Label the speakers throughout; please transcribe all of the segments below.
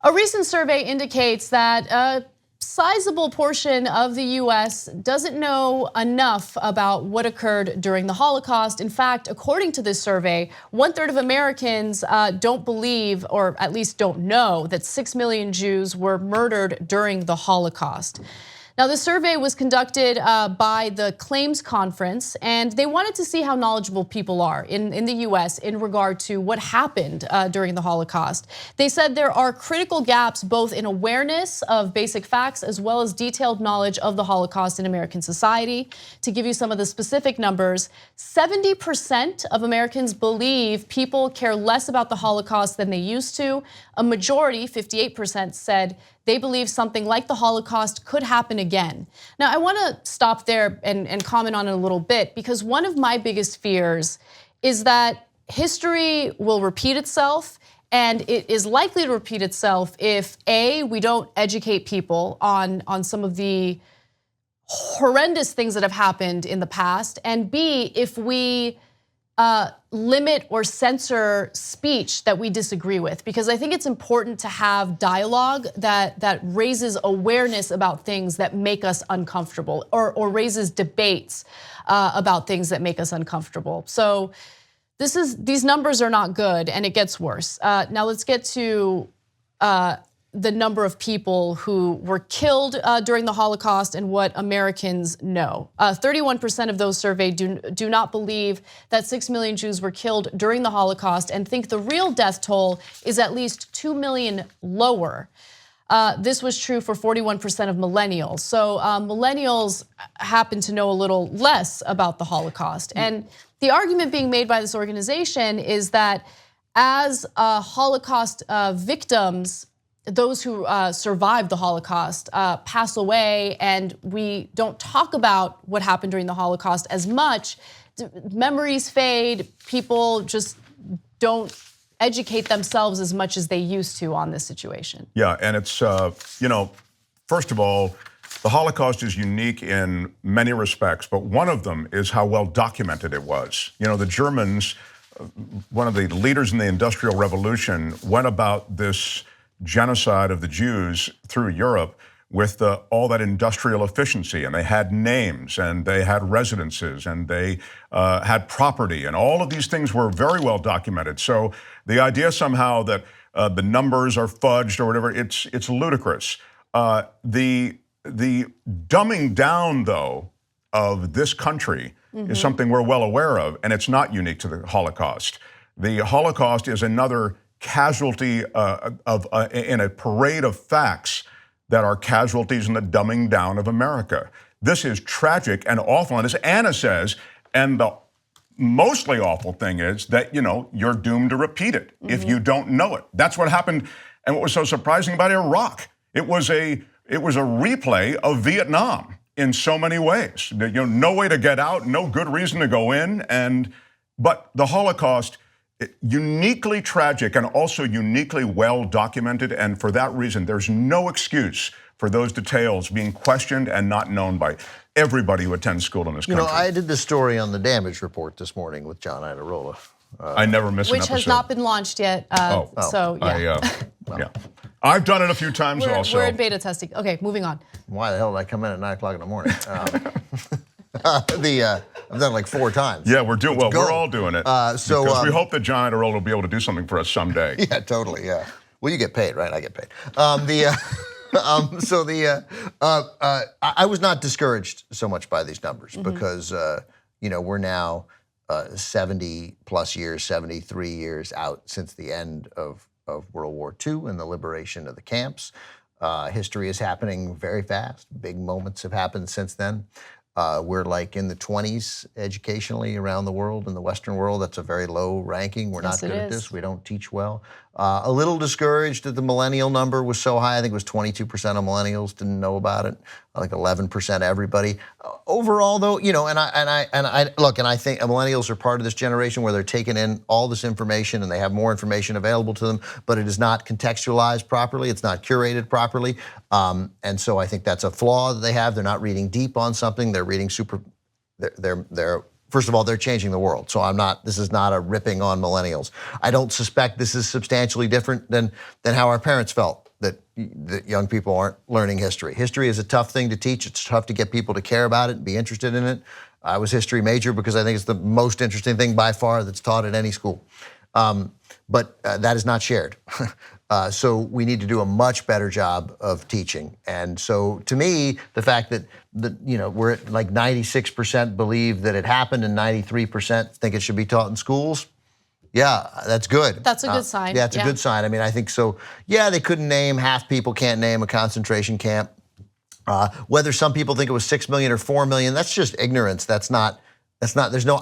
Speaker 1: A recent survey indicates that a sizable portion of the US doesn't know enough about what occurred during the Holocaust. In fact, according to this survey, 1/3 of Americans don't believe, or at least don't know, that 6 million Jews were murdered during the Holocaust. Now, the survey was conducted by the Claims Conference, and they wanted to see how knowledgeable people are in the US in regard to what happened during the Holocaust. They said there are critical gaps both in awareness of basic facts as well as detailed knowledge of the Holocaust in American society. To give you some of the specific numbers, 70% of Americans believe people care less about the Holocaust than they used to. A majority, 58%, said they believe something like the Holocaust could happen again. Now, I wanna stop there and comment on it a little bit, because one of my biggest fears is that history will repeat itself, and it is likely to repeat itself if A, we don't educate people on some of the horrendous things that have happened in the past, and B, if we limit or censor speech that we disagree with, because I think it's important to have dialogue that raises awareness about things that make us uncomfortable, or raises debates about things that make us uncomfortable. So these numbers are not good, and it gets worse. Now let's get to the number of people who were killed during the Holocaust and what Americans know. 31% of those surveyed do not believe that 6 million Jews were killed during the Holocaust and think the real death toll is at least 2 million lower. This was true for 41% of millennials. So millennials happen to know a little less about the Holocaust. And the argument being made by this organization is that as Holocaust victims, those who survived the Holocaust pass away, and we don't talk about what happened during the Holocaust as much. Memories fade, people just don't educate themselves as much as they used to on this situation.
Speaker 2: Yeah, and it's, first of all, the Holocaust is unique in many respects, but one of them is how well documented it was. The Germans, one of the leaders in the Industrial Revolution, went about this genocide of the Jews through Europe with all that industrial efficiency, and they had names, and they had residences, and they had property, and all of these things were very well documented. So the idea somehow that the numbers are fudged or whatever, it's ludicrous. The dumbing down, though, of this country is something we're well aware of, and it's not unique to the Holocaust. The Holocaust is another casualty in a parade of facts that are casualties in the dumbing down of America. This is tragic and awful, and as Anna says, and the mostly awful thing is that you're doomed to repeat it if you don't know it. That's what happened, and what was so surprising about Iraq, it was a replay of Vietnam in so many ways. No way to get out, no good reason to go in, but the Holocaust, uniquely tragic and also uniquely well documented, and for that reason, there's no excuse for those details being questioned and not known by everybody who attends school in this country.
Speaker 3: I did this story on the damage report this morning with John Iadarola.
Speaker 2: I never miss an episode.
Speaker 1: Which has not been launched yet, so yeah.
Speaker 2: Yeah. I've done it a few times also.
Speaker 1: We're in beta testing. Okay, moving on.
Speaker 3: Why the hell did I come in at 9 o'clock in the morning? I've done it like 4 times.
Speaker 2: Yeah, we're all doing it. Because we hope that John Iadarola will be able to do something for us someday.
Speaker 3: Yeah, totally, yeah. Well, you get paid, right? I get paid. I was not discouraged so much by these numbers because, we're now 70 plus years, 73 years out since the end of World War II and the liberation of the camps. History is happening very fast. Big moments have happened since then. We're like in the 20s educationally around the world. In the Western world, that's a very low ranking. We're not good at this. We don't teach well. A little discouraged that the millennial number was so high. I think it was 22% of millennials didn't know about it. I think 11% everybody. Overall, though, and I think millennials are part of this generation where they're taking in all this information and they have more information available to them, but it is not contextualized properly. It's not curated properly, and so I think that's a flaw that they have. They're not reading deep on something. They're reading they're first of all, they're changing the world. So this is not a ripping on millennials. I don't suspect this is substantially different than how our parents felt that young people aren't learning history. History is a tough thing to teach. It's tough to get people to care about it and be interested in it. I was history major because I think it's the most interesting thing by far that's taught at any school. But that is not shared. So we need to do a much better job of teaching. And so to me, the fact that we're at like 96% believe that it happened and 93% think it should be taught in schools, yeah, that's good.
Speaker 1: That's a good sign.
Speaker 3: Yeah, it's a good sign. I mean, I think so. Yeah, they couldn't name, half people can't name a concentration camp. Whether some people think it was 6 million or 4 million, that's just ignorance. There's no,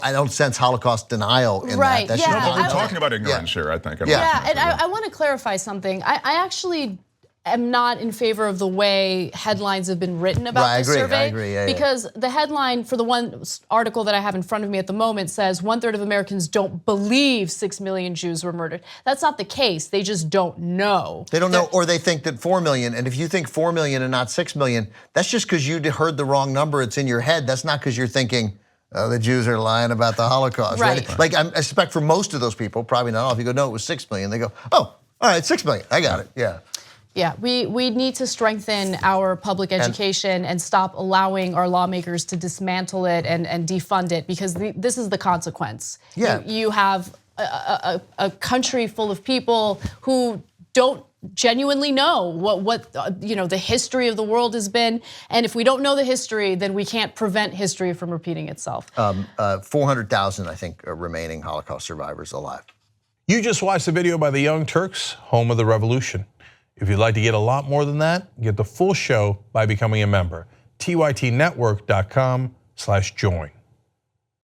Speaker 3: I don't sense Holocaust denial in that. That's
Speaker 1: yeah.
Speaker 2: No, but we're talking about ignorance here, I think.
Speaker 1: Yeah, and I want to clarify something. I actually am not in favor of the way headlines have been written about this survey.
Speaker 3: I agree. Yeah,
Speaker 1: because the headline for the one article that I have in front of me at the moment says 1/3 of Americans don't believe 6 million Jews were murdered. That's not the case. They just don't know.
Speaker 3: They don't know, or they think that 4 million. And if you think 4 million and not 6 million, that's just because you heard the wrong number. It's in your head. That's not because you're thinking, oh, the Jews are lying about the Holocaust.
Speaker 1: Right.
Speaker 3: Like I suspect for most of those people, probably not all. If you go, no, it was 6 million, they go, oh, all right, 6 million. I got it. Yeah.
Speaker 1: Yeah, we need to strengthen our public education and stop allowing our lawmakers to dismantle it and defund it, because this is the consequence.
Speaker 3: Yeah.
Speaker 1: You have a country full of people who don't genuinely know what the history of the world has been, and if we don't know the history, then we can't prevent history from repeating itself.
Speaker 3: 400,000, I think, remaining Holocaust survivors alive.
Speaker 4: You just watched the video by the Young Turks, home of the revolution. If you'd like to get a lot more than that, get the full show by becoming a member. tytnetwork.com/join.